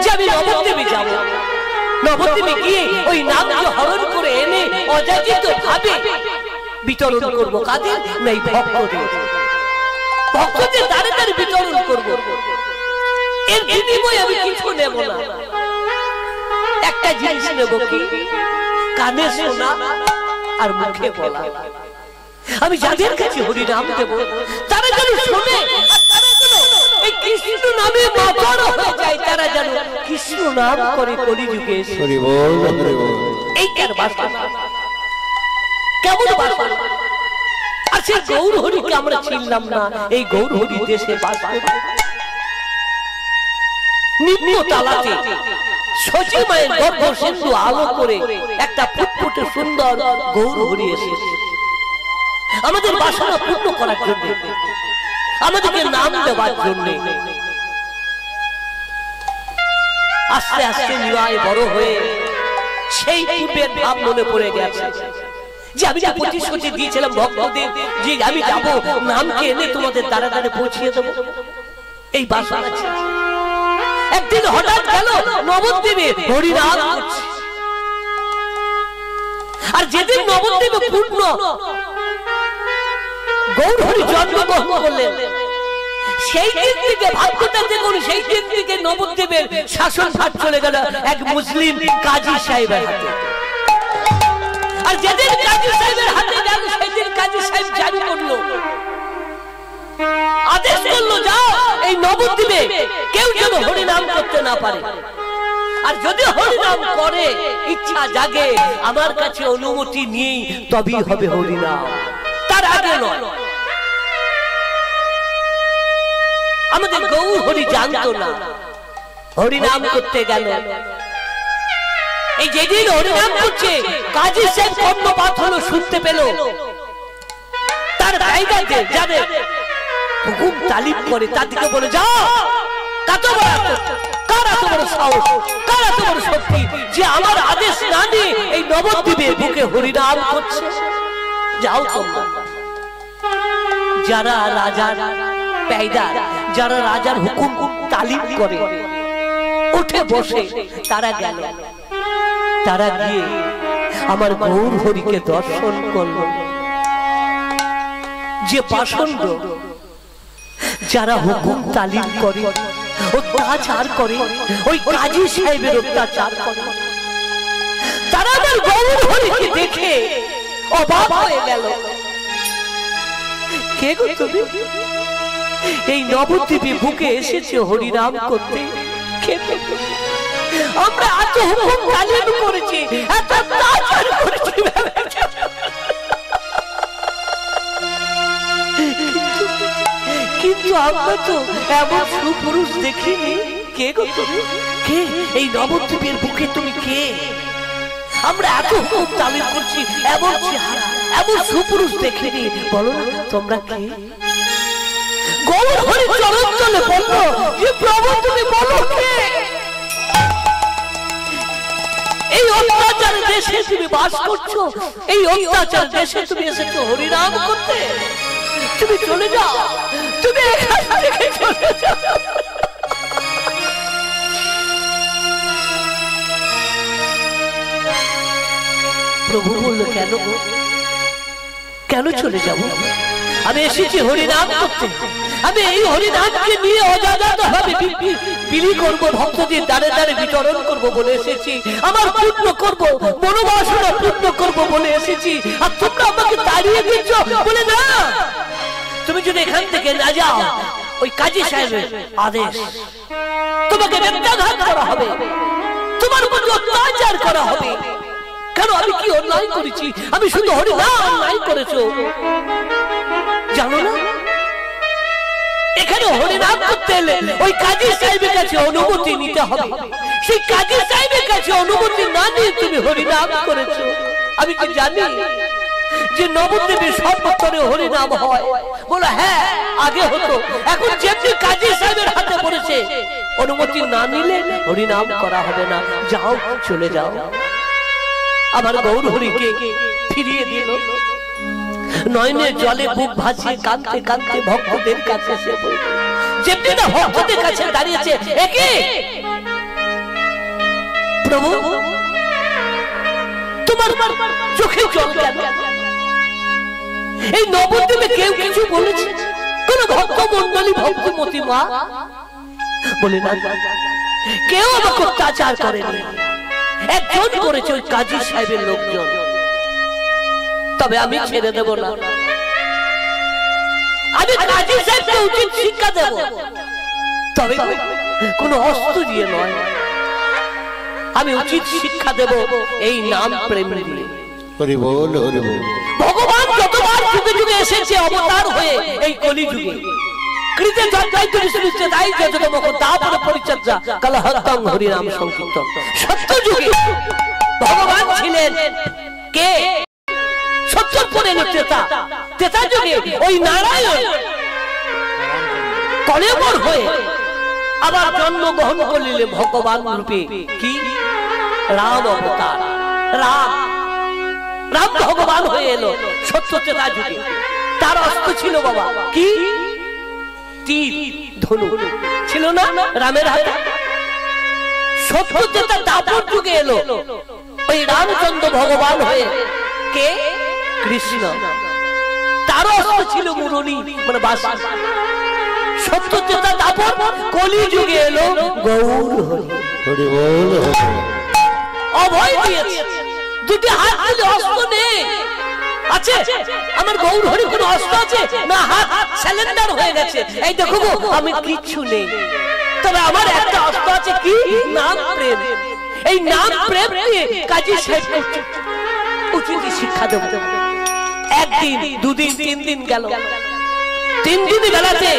যে আমি নবদ্বীপে যাব, নবদ্বীপে গিয়ে ওই নামকে হরণ করে এনে অযাচিত ভাবে বিতরণ করবো। কাদের? নাই ভক্তদের, ভক্তদের দ্বারে দ্বারে বিতরণ করবো। এর বিনিময়ে আমি কিছু নেব না, একটা জিনিস নেব, কি? কানে শোনা আর মুখে বলা। আমি যাদের কাছে হরি নাম দেব তারা যেন শোনে, তারা যেন এই কৃষ্ণ নামে মাতর হয়ে যায়, তারা যেন কৃষ্ণ নাম করে কলিযুগে এসে। এই কেন বাসা, কেমন বাসা? আর সেই গৌর হরিকে আমরা চিনলাম না। এই গৌর হরি দেশে বাস করে নিম্ন তালাতে সচি মায়ের গর্ভ সিন্ধু আলো করে একটা ফুটফুটে সুন্দর গৌর হরি এসেছে আমাদের বাসনা পূর্ণ করার জন্য, আমাদেরকে নাম দেওয়ার জন্য। আস্তে আস্তে নিরায় বড় হয়ে সেই পূর্বের ভাব মনে পড়ে গেছে যে আমি প্রতিশ্রুতি দিয়েছিলাম ভক্তদের যে আমি যাব, নামকে এনে তোমাদের দ্বারে দ্বারে পৌঁছিয়ে দেবো। এই বাসনা আছে। একদিন হঠাৎ গেল নবদ্বীপে হরিনাম হচ্ছে, আর যেদিন নবদ্বীপে পূর্ণ গৌর হরি জন্মগ্রহণ করলেন, সেই দিন থেকে ভাগ্যটা দেখুন, সেই দিন থেকে নবদ্বীপের শাসন ভার চলে গেল এক মুসলিম কাজী সাহেবের হাতে। আর যেদিন কাজী সাহেবের হাতে গেল, সেদিন কাজী সাহেব জারি করলো, আদেশ করলো, যাও এই নবদ্বীপে কেউ যেন হরিনাম করতে না পারে, আর যদি হরিনাম করে ইচ্ছা জাগে আমার কাছে অনুমতি নিয়েই তবেই হবে হরিনাম, তার আগে নয়। আমাদের গৌর হরি জানতো না, হরিনাম করতে গেল। এই যেদিন হরিনাম করছে কাজী সাহেব কর্ণপাত হলো, শুনতে পেল, তার জায়গাতে যাবে হুকুম তালিম করে, তাদেরকে বলে যাও, কত কার এত বড় সাহস, কার এত বড় শক্তি যে আমার আদেশ না নিয়ে এই নবদ্বীপে বুকে হরিনাম করছে, যাও তোমরা। যারা রাজার পেয়দা, যারা রাজার হুকুম তালিম করে উঠে বসে, তারা গেল, তারা গিয়ে আমার গৌর হরিকে দর্শন করল। যে পাষণ্ড, যারা হুকুম তালিম করে, অত্যাচার করে, ওই কাজী সাহেবের অত্যাচার করে, তারা আমার গৌর হরিকে দেখে অবাক হয়ে গেল। কে গো তুমি? এই নবদ্বীপে বুকে এসেছে হরিনাম করতে। আমরা এত হুকুম তালিম করেছি, এত অত্যাচার করেছি, কিন্তু আমরা তো এমন সুপুরুষ দেখিনি। কে গো তুমি? কে এই নবদ্বীপের বুকে তুমি কে? আমরা এত হুকুম তালিম করছি, এমন চেহারা, এমন সুপুরুষ দেখিনি, বলো না তোমরা কে? গৌর হরি চরণ তলে বলল যে প্রভু তুমি বলো কে? এই অত্যাচার দেশে তুমি বাস করছো, এই অত্যাচার দেশে তুমি এসেছো হরিনাম করতে, তুমি চলে যাও, তুমি এখান থেকে চলে যাও। প্রভু বলল কেন গো, কেন চলে যাব? আমি এসেছি হরিনাম করতে, আমি এই হরিনামকে নিয়ে অজাজাত ভাবে বিলি করব, ভক্তদের দ্বারে দ্বারে বিতরণ করব বলে এসেছি, আমার পূর্ণ করব, মনোবাসনা পূর্ণ করব বলে এসেছি, আর তোমরা আমাকে তাড়িয়ে দিচ্ছ বলে না। তুমি যদি এখান থেকে না যাও, ওই কাজী সাহেবের আদেশ, তোমাকে ব্যত্যাঘাত করা হবে, তোমার উপর অত্যাচার করা হবে। কেন? আমি কি অন্যায় করেছি? আমি শুধু হরিনাম অন্যায় করেছো জানো না? এখানে হরিনাম করতে এলে ওই কাজী সাহেবের কাছে অনুমতি নিতে হবে, সেই কাজী সাহেবের কাছে অনুমতি না নিয়ে তুমি হরিনাম করেছো। আমি কি জানি যে নবদ্বীপে সর্বত্রে হরিনাম হয়? বলো হ্যাঁ, আগে হতো, এখন যেমনি কাজী সাহেবের হাতে পড়েছে, অনুমতি না নিলে হরিনাম করা হবে না, যাও চলে যাও। আমার গৌর হরিকে ফিরিয়ে দিল। নয়নের জলে বুক ভাসিয়ে কাঁদতে কাঁদতে ভক্তদের কাছে সে বলল, যেমনি না ভক্তদের কাছে দাঁড়িয়েছে, একে প্রভু তোমার চোখে জল কেন? এই নবদ্বীপে কেউ কিছু বলেছে? কোন ভক্ত মন্ডলী ভক্তমতী মা বলে না, কেউ আমাকে অত্যাচার করেনি, একজন করেছে ওই কাজী সাহেবের লোকজন। তবে আমি ছেড়ে দেব না, আমি কাজী সাহেবকে উচিত শিক্ষা দেব, তবে কোন অস্ত্র দিয়ে নয়। আমি উচিত শিক্ষা দেব এই নাম প্রেম দিয়ে। ভগবান যতবার যুগে যুগে এসেছে অবতার হয়ে এই কলি যুগে, কৃতে জন্মাইতে বিষ্ণুতে তাই যততম তাপর পরিচর্যা কলহত্তম হরিনাম সংকীর্তন। সত্য যুগে ভগবান ছিলেন কে? সত্তর পরে ত্রেতা, ত্রেতা যুগে ওই নারায়ণ কলেবর হয়ে আবার জন্মগ্রহণ করলেন ভগবান রূপে। কি? রাম অবতার, রাম রাম ভগবান হয়ে এলো সত্য ত্রেতা যুগে। তার অস্ত্র ছিল বাবা কি? তীর ধনু ছিল না রামের হাতে। সত্য ত্রেতা দাপর যুগে এলো ওই রামচন্দ্র ভগবান হয়ে কে? কৃষ্ণ। তার অস্ত্র ছিল মুরলী মানে বাঁশি। সত্য ত্রেতা দাপর কলি যুগে এলো গৌর হরি বল। অভয় দিয়েছে, দুটি হাত দিলে অস্ত্র নেই আছে। আমার গৌর হরি কোন অস্ত্র আছে না? হাত স্যালেন্ডার হয়ে গেছে। এই দেখো আমি কিচ্ছু নেই, তবে আমার একটা অস্ত্র আছে। কি? নাম প্রেম। এই নাম প্রেম দিয়ে কাজী সাহেব উচিত শিক্ষা দেব। একদিন, দুদিন, 3 দিন গেল। 3 দিন বেলাতে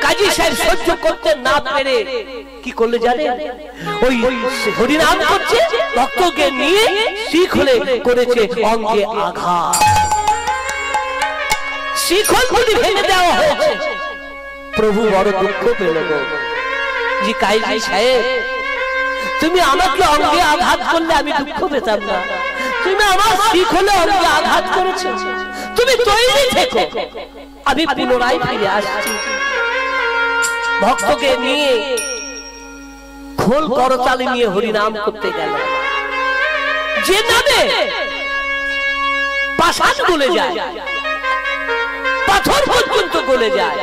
কাজী সাহেব সহ্য করতে না পেরে কি করলে জানেন? ওই হরিনাম করছে, ভক্তকে নিয়ে শিখলে করেছে অঙ্গে আঘাত। শিখল যদি ভেঙে দেওয়া হয়েছে। প্রভু বড় দুঃখ পেল যে কাজী সাহেব তুমি আমাকে অঙ্গে আঘাত করলে আমি দুঃখ পেতাম না, তুমি আমার শিখলে অঙ্গে আঘাত করেছো। তুমি তৈরি থেকো, আমি পুনরায় ফিরে আসছি। ভক্তকে নিয়ে খোল করতালি নিয়ে হরিনাম করতে গেল। যে নামে পাষাণ গলে যায়, পাথর পর্যন্ত গলে যায়।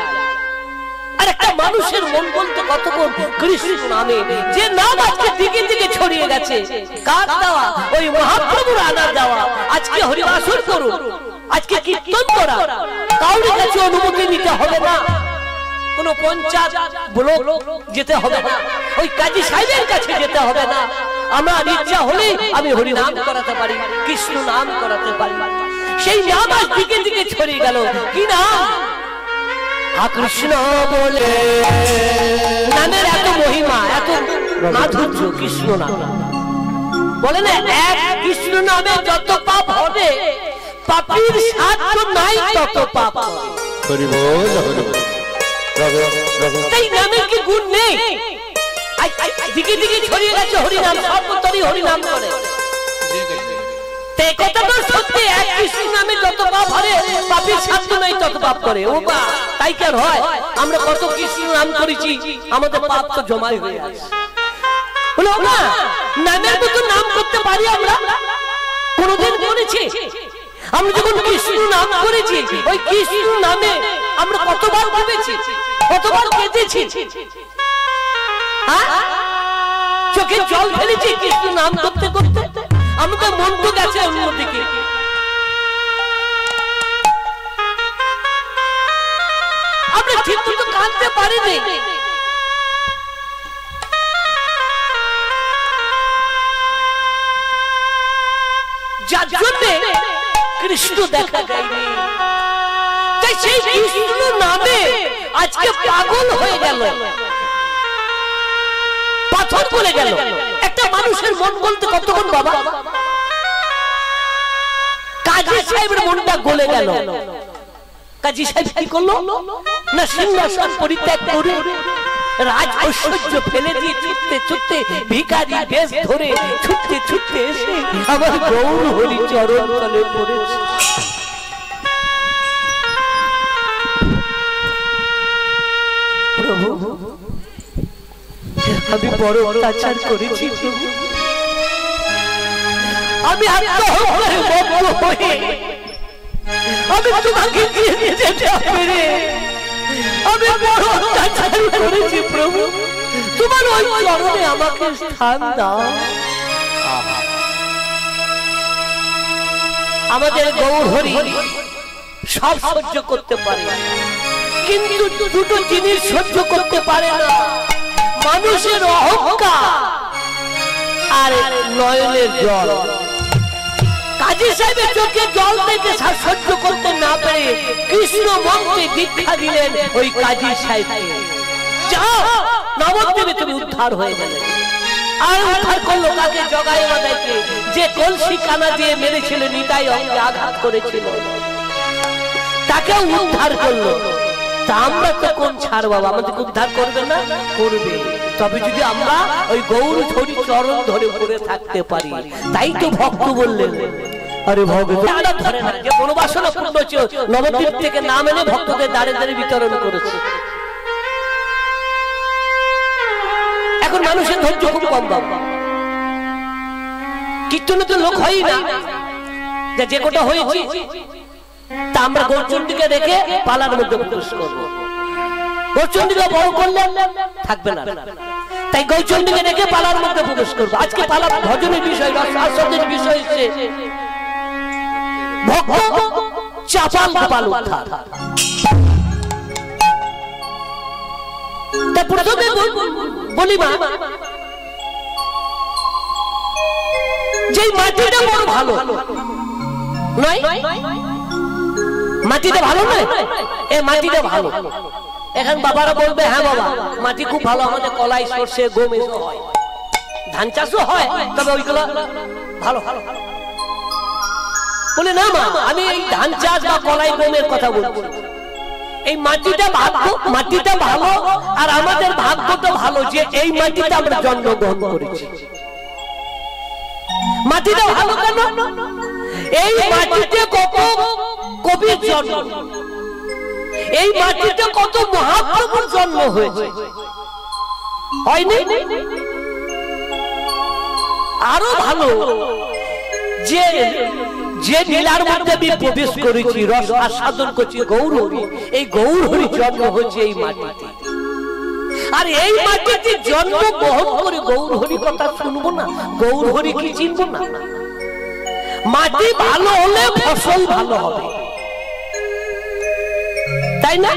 আর একটা মানুষের মন বলতে কতক্ষণ কৃষ্ণ নামে, যে নাম আজকে দিকে দিকে ছড়িয়ে গেছে। কার দেওয়া? ওই মহাপ্রভুর আনার দেওয়া। আজকে হরিবাসর করুন, আজকে কীর্তন করা, কাউরির কাছে অনুমতি নিতে হবে না, কোন পঞ্চায়েত ব্লক যেতে হবে না, ওই কাজী সাহেবের কাছে যেতে হবে না। আমার ইচ্ছা হলে আমি হরিনাম করাতে পারি, কৃষ্ণ নাম করাতে পারি। সেই নাম আজ দিকে দিকে ছড়িয়ে গেল। কি নাম? কৃষ্ণ বলে। নামের এত মহিমা, এত মাধুর্য কৃষ্ণ নাম। বলে না এক কৃষ্ণ নামে যত পাপ হবে, পাপীর সাধ্য নাই তত পাপ হবে। তাই নামের কি গুণ নেই? দিকে দিকে ছড়িয়ে গেছে হরিনাম, সর্বতরই হরিনাম করে। সত্যি এক কৃষ্ণ নামে যত পাপ হবে, পাপীর সাধ্য নাই তত পাপ করে। ও বা তাই কেন হয়? আমরা কত কৃষ্ণ নাম করেছি, আমাদের পাপ তো জমাই হয়ে আছে। বলো না নামের মতো নাম করতে পারি আমরা? কোনদিন করেছি? আমরা যখন কৃষ্ণ নাম করেছি, ওই কৃষ্ণ নামে আমরা কতবার ভেবেছি, কতবার কেঁদেছি, চোখে জল ফেলেছি কৃষ্ণ নাম করতে করতে। আমাদের মন তো গেছে অন্যদিকে। আমরা ঠিক মতো কাঁদতে পারিনি। যার জন্য কৃষ্ণ দেখা যায়নি, তাই সেই কৃষ্ণ নামে আজকে পাগল হয়ে গেল, পাথর বলে গেল। একটা মানুষের মন বলতে কতক্ষণ বাবা? কাজী সাহেবের মনটা গলে গেল। কাজী সাহেব কি করলো না, সিংহাসন পরিত্যাগ করে রাজ ঐশ্বর্য ফেলে দিয়ে ছুটতে ছুটতে ভিখারি বেশ ধরে ছুটতে ছুটতে এসে আমার গৌর হরি চরণ তলে পড়েছে। প্রভু আমি বড় অত্যাচার করেছি প্রভু, আমি আত্মহত্যায় মগ্ন হয়ে আমি তোমাকে যেতে হবে রে। আমি বড় অত্যাচার করেছি প্রভু, তোমার ওই চরণে আমাকে স্থান দাও। আমাদের গৌর হরি সব সহ্য করতে পারে, কিন্তু দুটো জিনিস সহ্য করতে পারে না, মানুষের অহংকার আর নয়নের জল। কাজী সাহেবের চোখে জল থেকে সহ্য করতে না পেরে কৃষ্ণ মন্ত্রে দীক্ষা দিলেন ওই কাজী সাহেবকে, যাও নবদ্বীপে তুমি উদ্ধার হয়ে গেলে। আর উদ্ধার করলো কাকে? জগাই মাদাইকে, যে কলসি কানা দিয়ে মেরেছিল, নিতাই অঙ্গে আঘাত করেছিল, তাকে উদ্ধার করলো। তা আমরা তো কোন ছাড় বাবা, আমাদেরকে উদ্ধার করবে না? করবে, তবে যদি আমরা ওই গৌর হরি চরণ ধরে পড়ে থাকতে পারি। তাই তো ভক্ত বললেন, আরে ভগবান ধরে না যে বনবাসনা পূর্ণ নবদ্বীপ থেকে নাম এনে ভক্তদের দাঁড়ে দাঁড়ে বিতরণ করেছে। এখন মানুষের ধৈর্য খুব কম বাবা, কীর্তনে তো লোক হয় না, যে কোটা হয়েছে তা আমরা গৌরচণ্ডীকে রেখে পালার মধ্যে প্রবেশ করবো। গৌরচণ্ডীকে বড় করলে থাকবে না, তাই গৌরচণ্ডীকে রেখে পালার মধ্যে প্রবেশ করবো। আজকে পালা ভজনের বিষয়, আস্বাদের বিষয় হচ্ছে ভক্ত চাপাল গোপাল উদ্ধার। তা প্রথমে বলি মা, যে মাটিটা বড় ভালো নয়, মাটিটা ভালো নয়, এ মাটিটা ভালো। এখন বাবারা বলবে হ্যাঁ বাবা মাটি খুব ভালো, আমাদের কলাই সর্ষে গম এসব হয়, ধান চাষও হয়, তবে ওইগুলো ভালো ভালো। বলে না মা, আমি এই ধান চাষ বা কলাই গমের কথা বলছি। এই মাটিটা ভাগ্য, মাটিটা ভালো, আর আমাদের ভাগ্যটা ভালো যে এই মাটিতে আমরা জন্মগ্রহণ করেছি। মাটিটা ভালো কেন? এই মাটিতে কত কবির জন্ম, এই মাটিতে কত মহাপ্রভুর জন্ম হয়েছে, হয়নি? আরো ভালো যে যে লীলার মধ্যে আমি প্রবেশ করেছি, রস আস্বাদন করছি গৌর হরি, এই গৌর হরি জন্ম হয়েছে এই মাটিতে। আর এই মাটিতে জন্ম গ্রহণ করে গৌর হরি কথা শুনবো না, গৌর হরি কি চিনবো না? মাটি ভালো হলে ফসল ভালো হবে, তাই না?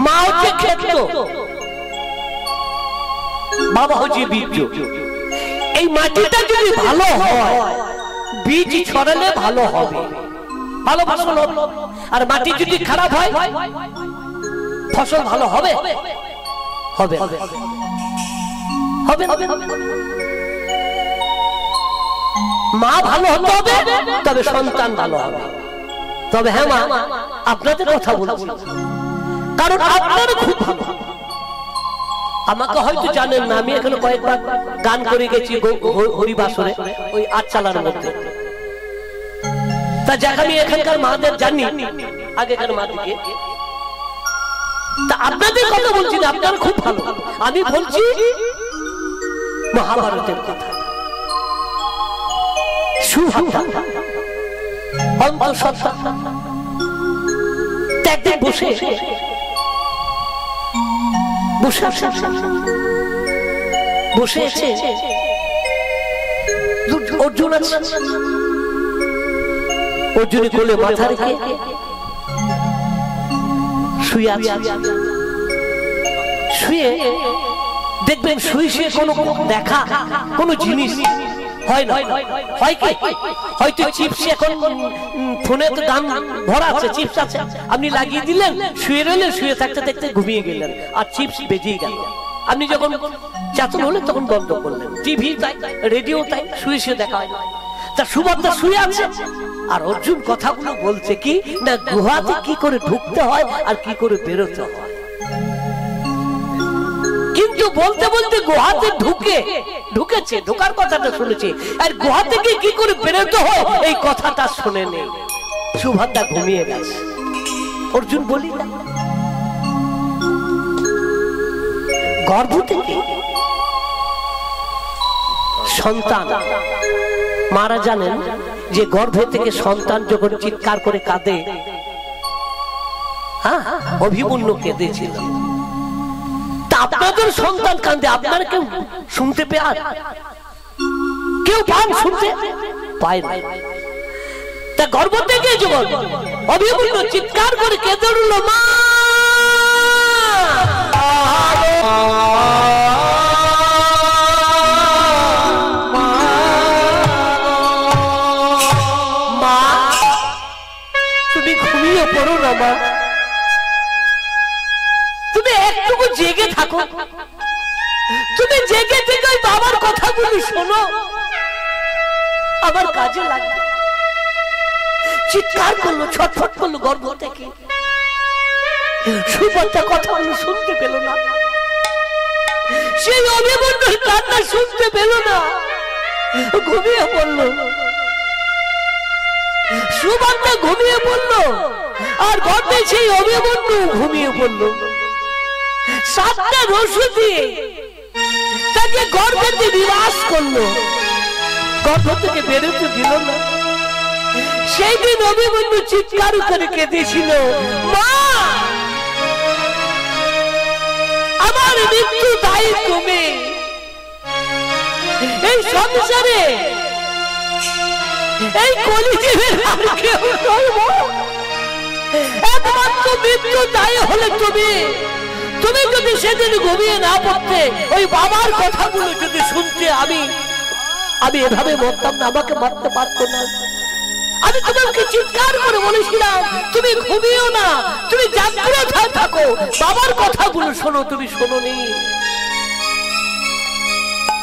মা হচ্ছে ক্ষেত্র, বাবা হচ্ছে বীজ। এই মাটিটা যদি ভালো হয়, বীজ ছড়ালে ভালো হবে, ভালো ফসল হবে। আর মাটি যদি খারাপ হয়, ফসল ভালো হবে হবে হবে হবে। মা ভালো হতে হবে, তবে সন্তান ভালো হবে। তবে হ্যাঁ মা, আপনাদের কথা বলছি, কারণ আপনারা খুব ভালো। আমাকে হয়তো জানেন না, আমি এখানে কয়েকবার গান করে গেছি হরিবাসরে, ওই আটচালার মধ্যে। তা যাক আমি এখানকার মাদের জানি, আগেকার মাদিকে। তা আপনাদের কথা বলছি না, আপনারা খুব ভালো। আমি বলছি মহাভারতের কথা, সুভাষা অন্তঃসত্ত্বা একদিন বসে বসে আছে অর্জুন আছে, অর্জুনের কোলে মাথা রেখে শুয়ে আছে। শুয়ে দেখবেন শুয়ে শুয়ে কোনো দেখা কোনো জিনিস হয় না, হয় কি? হয়তো চিপস, এখন ফোনে তো দাম ভরা আছে, চিপস আছে, আপনি লাগিয়ে দিলেন, শুয়ে রইলেন, শুয়ে থাকতে থাকতে ঘুমিয়ে গেলেন, আর চিপস বেজেই গেল। আপনি যখন চেতন হলেন তখন বন্ধ করলেন। টিভি তাই, রেডিও তাই, শুয়ে শুয়ে দেখা হয়। তা সুভদ্রা শুয়ে আছে, আর অর্জুন কথাগুলো বলছে কি না, গুহাতে কি করে ঢুকতে হয় আর কি করে বেরোতে হয়। কিন্তু বলতে বলতে গুহাতে ঢুকেছে, ঢোকার কথাটা শুনেছে, আর গুহা থেকে কি করে বেরোতে হয় এই কথাটা শুনে নেই। সুভদ্রা ঘুমিয়ে গেছে। অর্জুন বলি না, গর্ভ থেকে সন্তান মারা জানেন যে গর্ভে থেকে সন্তান যখন চিৎকার করে কাঁদে, অভিমন্যু কেঁদেছিল। তা আপনাদের সন্তান কাঁদে, আপনারা কেউ শুনতে পেয়ে কেউ পান শুনতে পায় না। তা গর্ভ থেকে যখন অভিমন্যু চিৎকার করে কেঁদে উঠল, মা তুমি ঘুমিয়ে পড়ো না মা, তুমি একটুকু জেগে থাকো, তুমি জেগে থেকে ওই বাবার কথাগুলি শোনো, আমার কাজে লাগবে। চিৎকার করলো, ছটফট করলো গর্ভ থেকে। সুভদ্রা কথাগুলো শুনতে পেল না, সেই অভিমন্যুর কান্না শুনতে পেল না, ঘুমিয়ে পড়ল। সুভদ্রা ঘুমিয়ে পড়ল, আর গর্ভে সেই অভিমন্যু ঘুমিয়ে পড়ল। 7টা রসু দিয়ে তাকে গর্ভেতে নিবাস করলো, গর্ভ থেকে বেরোতে দিল না। সেই দিন অভিমন্যু চিৎকার করে কেঁদেছিল, মা আমার মৃত্যু দায়ী তুমি, এই সংসারে এই কলিযুগের আর কেউ নয়, একমাত্র মৃত্যু দায়ী হলে তুমি। তুমি যদি সেদিন ঘুমিয়ে না পড়তে, ওই বাবার কথাগুলো যদি শুনতে, আমি এভাবে মরতাম না, আমাকে মারতে পারতো না। আমি তোমাকে চিৎকার করে বলেছিলাম তুমি ঘুমিও না, তুমি জাগ্রত থাকো, বাবার কথাগুলো শোনো, তুমি শোনোনি।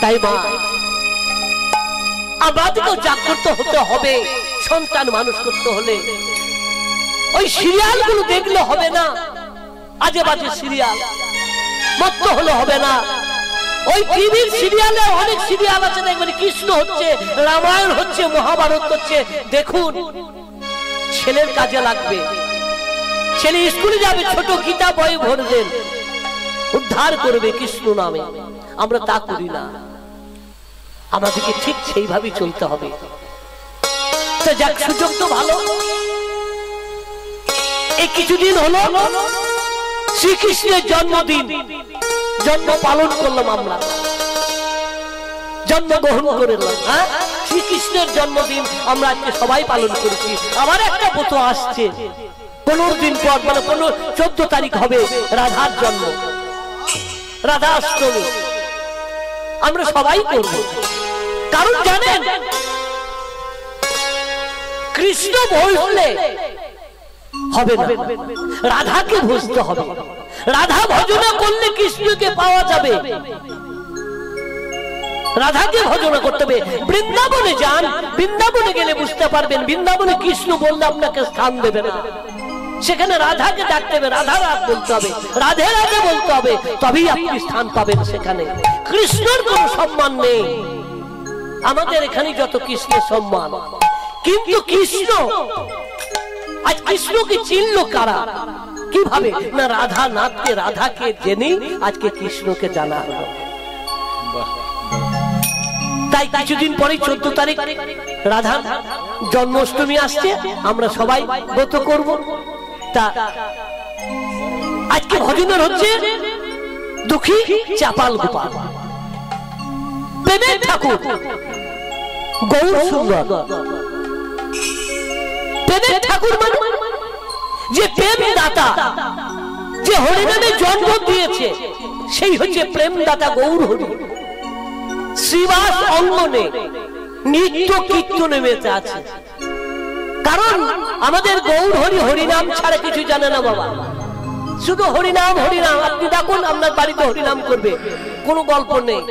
তাই মা, আমাদেরকেও জাগ্রত হতে হবে। সন্তান মানুষ করতে হলে ওই সিরিয়াল গুলো দেখলে হবে না, আজে বাজে সিরিয়াল মত হলে হবে না। ওই টিভির সিরিয়ালে অনেক সিরিয়াল আছে, দেখবেন কৃষ্ণ হচ্ছে, রামায়ণ হচ্ছে, মহাভারত হচ্ছে। দেখুন, ছেলের কাজে লাগবে। ছেলে স্কুলে যাবে, ছোট গীতা বই ভরবেন, উদ্ধার করবে কৃষ্ণ নামে। আমরা তা করি না, আমাদেরকে ঠিক সেইভাবেই চলতে হবে। তো যাক, সুযোগ তো ভালো। এই কিছুদিন হলো শ্রীকৃষ্ণের জন্মদিন, জন্ম পালন করলাম, আমরা জন্মগ্রহণ করলাম। শ্রীকৃষ্ণের জন্মদিন আমরা আজকে সবাই পালন করেছি। আমার একটা ব্রত আসছে 15 দিন পর, মানে 14 তারিখ হবে রাধার জন্ম, রাধা অষ্টমী। আমরা সবাই করব, কারণ জানেন কৃষ্ণ ভজলে হবে না, রাধাকে ভজতে হবে। রাধা ভজনা করলে কৃষ্ণকে পাওয়া যাবে, রাধাকে ভজনা করতে হবে। বৃন্দাবনে যান, বৃন্দাবনে গেলে বুঝতে পারবেন, বৃন্দাবনে কৃষ্ণ বললে আপনাকে স্থান দেবে না। সেখানে রাধাকে ডাকতে হবে, রাধা রাধ বলতে হবে, রাধে রাধে বলতে হবে, তবেই আপনি স্থান পাবেন সেখানে। কৃষ্ণের কোনো সম্মান নেই। আমাদের এখানে যত কৃষ্ণের সম্মান, কিন্তু কৃষ্ণ, আজ কৃষ্ণকে চিনল কারা, কিভাবে না? রাধা নাথকে, রাধাকে জেনে আজকে কৃষ্ণকে জানা হলো। তাই কিছুদিন পরে 14 তারিখ রাধা জন্মাষ্টমী আসছে, আমরা সবাই ব্রত করব। তা আজকে ভজনের হচ্ছে দুঃখী চাপাল গোপাল, প্রেমের ঠাকুর গৌর সুন্দর। প্রেমের ঠাকুর মানে যে প্রেম দাতা, যে হরিনামে জন্ম দিয়েছে, সেই হচ্ছে প্রেম দাতা গৌর হরি। শ্রীবাস অঙ্গনে নিত্য কীর্তনে মেতে আছে। কারণ আমাদের গৌর হরি হরিনাম ছাড়া কিছু জানে না বাবা, শুধু হরিনাম হরিনাম। আপনি ডাকুন, আপনার বাড়িতে হরিনাম করবে, কোনো গল্প নেই।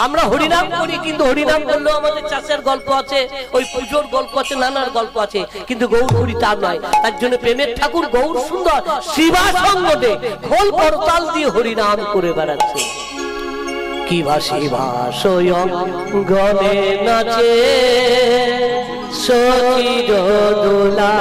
আমরা হরিনাম করি, কিন্তু হরিনাম করলেও আমাদের চাষের গল্প আছে, ওই পুজোর গল্প আছে, নানার গল্প আছে, কিন্তু গৌর হরি তার নয়। তার জন্য প্রেমের ঠাকুর গৌর সুন্দর শ্রীবাস অঙ্গনে খোল করতাল দিয়ে হরিনাম করে বেড়াচ্ছে। কি ভাসি ভাসয়ং গনে নাচে সখী দোলা।